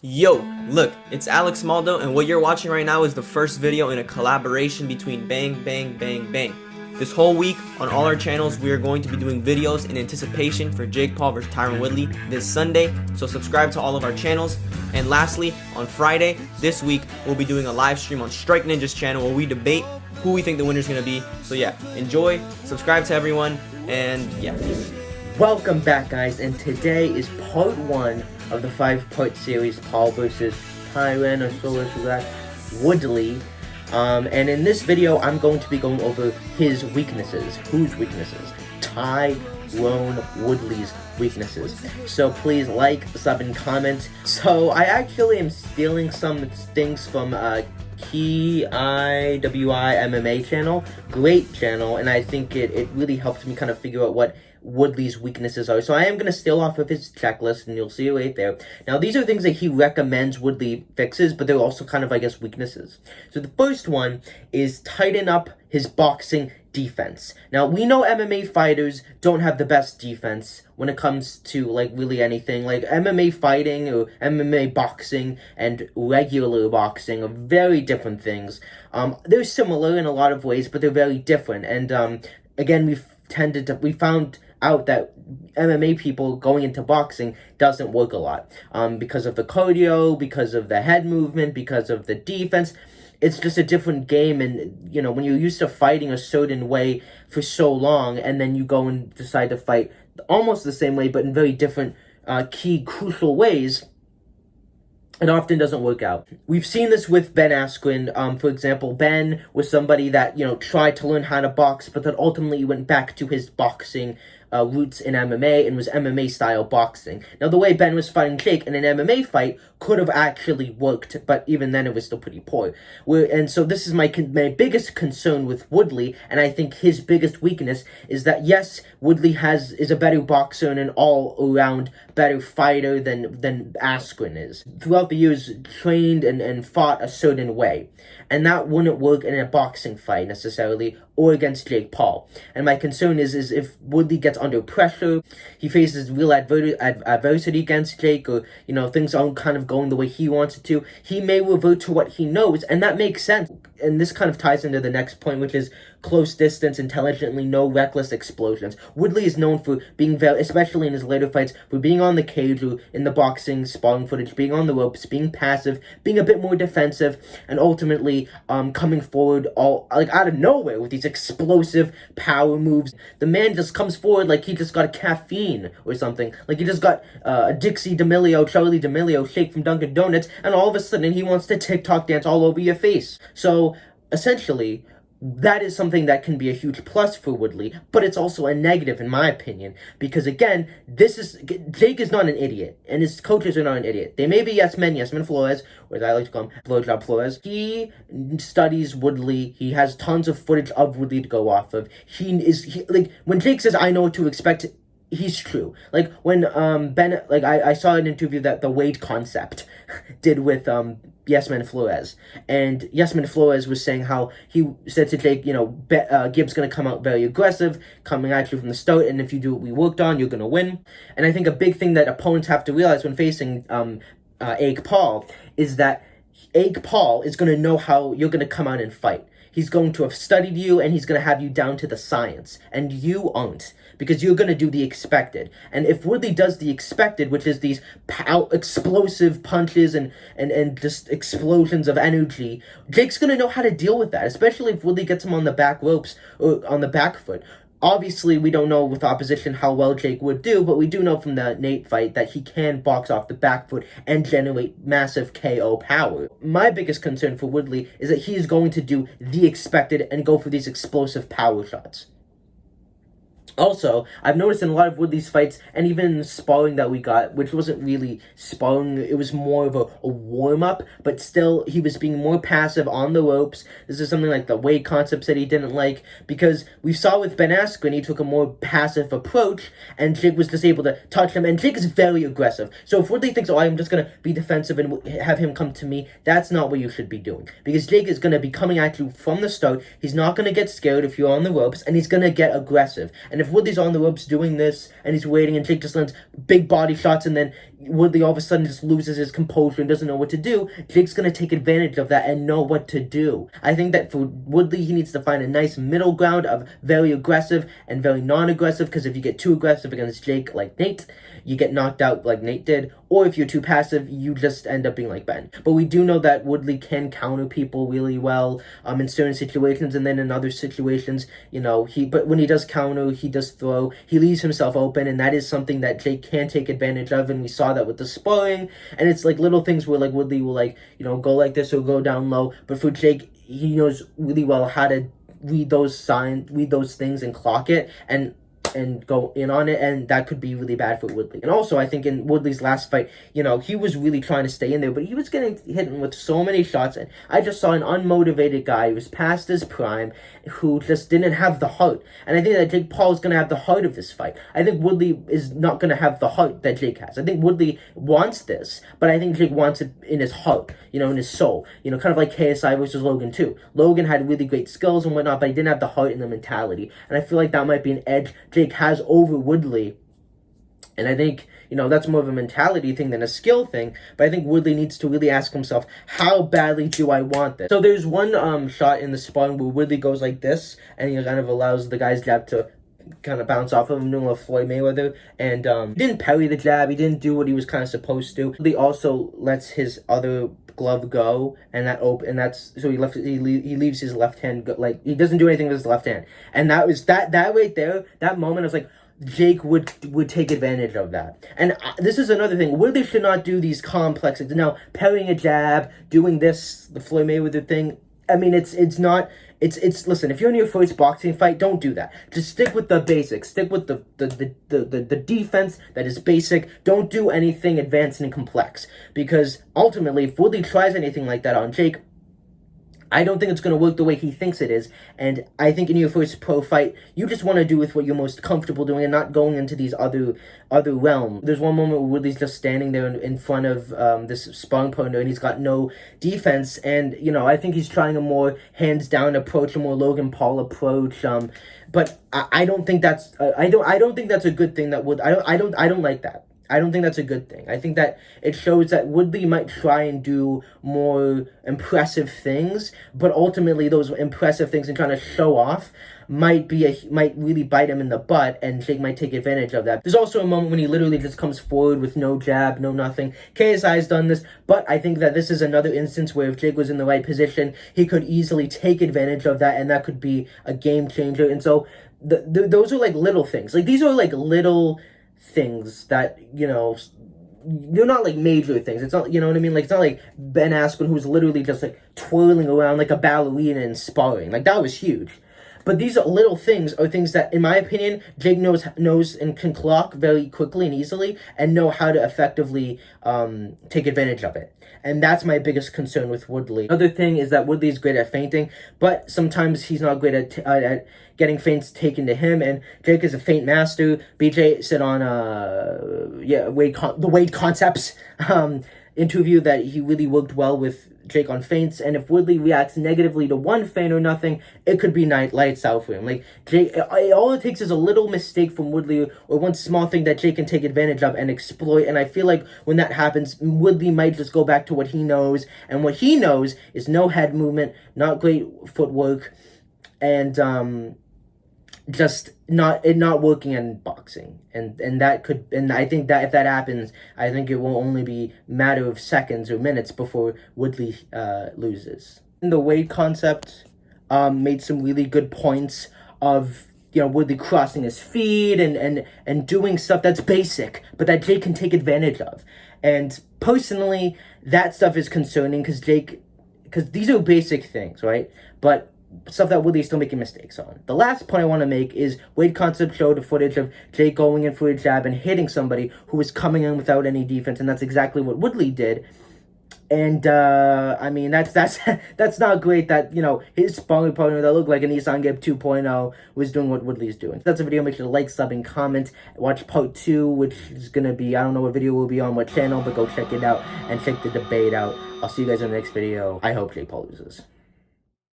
Yo, look, it's Alex Maldo, and what you're watching right now is the first video in a collaboration between Bang Bang Bang Bang. This whole week, on all our channels, we are going to be doing videos in anticipation for Jake Paul vs. Tyron Woodley this Sunday, so subscribe to all of our channels. And lastly, on Friday, this week, we'll be doing a live stream on Strike Ninja's channel where we debate who we think the winner's going to be. So yeah, enjoy, subscribe to everyone, and yeah. Welcome back, guys, and today is part 1 of the 5-part series Paul vs. Tyron Woodley. And in this video, I'm going to be going over his weaknesses. Whose weaknesses? Tyron Woodley's weaknesses. So please like, sub, and comment. So I actually am stealing some things from Key IWI MMA channel. Great channel, and I think it really helped me kind of figure out what Woodley's weaknesses are. So I am going to steal off of his checklist, and you'll see it right there. Now, these are things that he recommends Woodley fixes, but they're also kind of, I guess, weaknesses. So the first one is tighten up his boxing defense. Now, we know MMA fighters don't have the best defense when it comes to, like, really anything. Like, MMA fighting or MMA boxing and regular boxing are very different things. They're similar in a lot of ways, but they're very different. And, again, we found out that MMA people going into boxing doesn't work a lot because of the cardio, because of the head movement, because of the defense. It's just a different game, and you know, when you're used to fighting a certain way for so long, and then you go and decide to fight almost the same way, but in very different key crucial ways, it often doesn't work out. We've seen this with Ben Askren. For example, Ben was somebody that, you know, tried to learn how to box, but then ultimately went back to his boxing roots in MMA and was MMA-style boxing. Now, the way Ben was fighting Jake in an MMA fight could have actually worked, but even then it was still pretty poor. And so this is my biggest concern with Woodley, and I think his biggest weakness is that, yes, Woodley is a better boxer and an all-around better fighter than Askren is. Throughout the years, trained and fought a certain way, and that wouldn't work in a boxing fight necessarily, or against Jake Paul. And my concern is if Woodley gets under pressure, he faces real adversity against Jake, or, you know, things aren't kind of going the way he wants it to, he may revert to what he knows, and that makes sense. And this kind of ties into the next point, which is close distance, intelligently, no reckless explosions. Woodley is known for being very, especially in his later fights, for being on the cage or in the boxing sparring footage, being on the ropes, being passive, being a bit more defensive, and ultimately coming forward all like out of nowhere with these explosive power moves. The man just comes forward like he just got a caffeine or something, like he just got a Charlie D'Amelio shake from Dunkin' Donuts, and all of a sudden he wants to TikTok dance all over your face. So essentially, that is something that can be a huge plus for Woodley, but it's also a negative in my opinion, because again, Jake is not an idiot, and his coaches are not an idiot. They may be yes men Flores, or as I like to call him, blowjob Flores. He studies Woodley. He has tons of footage of Woodley to go off of. Like, when Jake says, I know what to expect, he's true. Like, when Ben, like, I saw an interview that the Wade Concept did with Yes Men Flores, and Yes Men Flores was saying how he said to Jake, you know, Gibbs gonna come out very aggressive, coming at you from the start, and if you do what we worked on, you're gonna win. And I think a big thing that opponents have to realize when facing Jake Paul is that Jake Paul is gonna know how you're gonna come out and fight. He's going to have studied you, and he's going to have you down to the science. And you aren't, because you're going to do the expected. And if Woodley does the expected, which is these explosive punches and just explosions of energy, Jake's going to know how to deal with that, especially if Woodley gets him on the back ropes or on the back foot. Obviously, we don't know with opposition how well Jake would do, but we do know from the Nate fight that he can box off the back foot and generate massive KO power. My biggest concern for Woodley is that he is going to do the expected and go for these explosive power shots. Also, I've noticed in a lot of Woodley's fights, and even in the sparring that we got, which wasn't really sparring, it was more of a warm-up, but still, he was being more passive on the ropes. This is something like the Wade Concept said he didn't like, because we saw with Ben Askren, he took a more passive approach, and Jake was just able to touch him, and Jake is very aggressive. So if Woodley thinks, oh, I'm just going to be defensive and have him come to me, that's not what you should be doing, because Jake is going to be coming at you from the start. He's not going to get scared if you're on the ropes, and he's going to get aggressive. And if Woodley's on the ropes doing this, and he's waiting, and Jake just lands big body shots, and then Woodley all of a sudden just loses his composure and doesn't know what to do, Jake's going to take advantage of that and know what to do. I think that for Woodley, he needs to find a nice middle ground of very aggressive and very non-aggressive, because if you get too aggressive against Jake like Nate, you get knocked out like Nate did, or if you're too passive, you just end up being like Ben. But we do know that Woodley can counter people really well in certain situations, and then in other situations, but when he does counter, he does throw, he leaves himself open, and that is something that Jake can take advantage of, and we saw that with the sparring, and it's like little things where like Woodley will go like this or go down low, but for Jake, he knows really well how to read those things and clock it, and go in on it, and that could be really bad for Woodley. And also, I think in Woodley's last fight, he was really trying to stay in there, but he was getting hit with so many shots, and I just saw an unmotivated guy who was past his prime, who just didn't have the heart. And I think that Jake Paul is going to have the heart of this fight. I think Woodley is not going to have the heart that Jake has. I think Woodley wants this, but I think Jake wants it in his heart, in his soul. Kind of like KSI versus Logan too. Logan had really great skills and whatnot, but he didn't have the heart and the mentality. And I feel like that might be an edge Jake has over Woodley, and I think that's more of a mentality thing than a skill thing. But I think Woodley needs to really ask himself, how badly do I want this? So there's one shot in the sparring where Woodley goes like this, and he kind of allows the guy's jab to kind of bounce off of him, doing a Floyd Mayweather, and he didn't parry the jab, he didn't do what he was kind of supposed to. He also lets his other glove go, and he leaves his left hand go, like he doesn't do anything with his left hand, and that right there, that moment, I was like, Jake would take advantage of that. And this is another thing. Woodley should not do these complex things. Now, parrying a jab, doing this, the Floyd Mayweather thing, I mean, listen, if you're in your first boxing fight, don't do that. Just stick with the basics. Stick with the defense that is basic. Don't do anything advanced and complex. Because ultimately, if Woodley tries anything like that on Jake, I don't think it's going to work the way he thinks it is. And I think in your first pro fight, you just want to do with what you're most comfortable doing and not going into these other realms. There's one moment where Woodley's just standing there in front of this sparring partner, and he's got no defense. And, I think he's trying a more hands-down approach, a more Logan Paul approach. But I don't think that's I don't think that's a good thing. I don't like that. I don't think that's a good thing. I think that it shows that Woodley might try and do more impressive things, but ultimately those impressive things and trying to show off might really bite him in the butt, and Jake might take advantage of that. There's also a moment when he literally just comes forward with no jab, no nothing. KSI's done this, but I think that this is another instance where if Jake was in the right position, he could easily take advantage of that, and that could be a game changer. And so those are like little things. Like, these are like little things that, they're not like major things. It's not, you know what I mean? Like, it's not like Ben Askren, who's literally just like twirling around like a ballerina and sparring. Like, that was huge. But these little things are things that, in my opinion, Jake knows and can clock very quickly and easily, and know how to effectively take advantage of it. And that's my biggest concern with Woodley. Another thing is that Woodley is great at feinting, but sometimes he's not great at getting feints taken to him, and Jake is a feint master. BJ said on the Wade Concepts interview that he really worked well with Jake on feints, and if Woodley reacts negatively to one feint or nothing, it could be lights out for him. Like, Jake, all it takes is a little mistake from Woodley, or one small thing that Jake can take advantage of and exploit, and I feel like when that happens, Woodley might just go back to what he knows, and what he knows is no head movement, not great footwork, and just not working in boxing, and I think that if that happens, I think it will only be a matter of seconds or minutes before Woodley loses. And the Wade Concept made some really good points of Woodley crossing his feet and doing stuff that's basic, but that Jake can take advantage of. And personally, that stuff is concerning because these are basic things, right? But stuff that Woodley's still making mistakes on. The last point I want to make is Wade Concept showed the footage of Jake going in for a jab and hitting somebody who was coming in without any defense, and that's exactly what Woodley did. And I mean, that's not great that his sparring partner that looked like a Nissan Gib 2.0 was doing what Woodley's doing. That's a video. Make sure to like, sub, and comment. Watch part 2, which is gonna be, I don't know what video will be on what channel, but go check it out and check the debate out. I'll see you guys in the next video. I hope Jake Paul loses.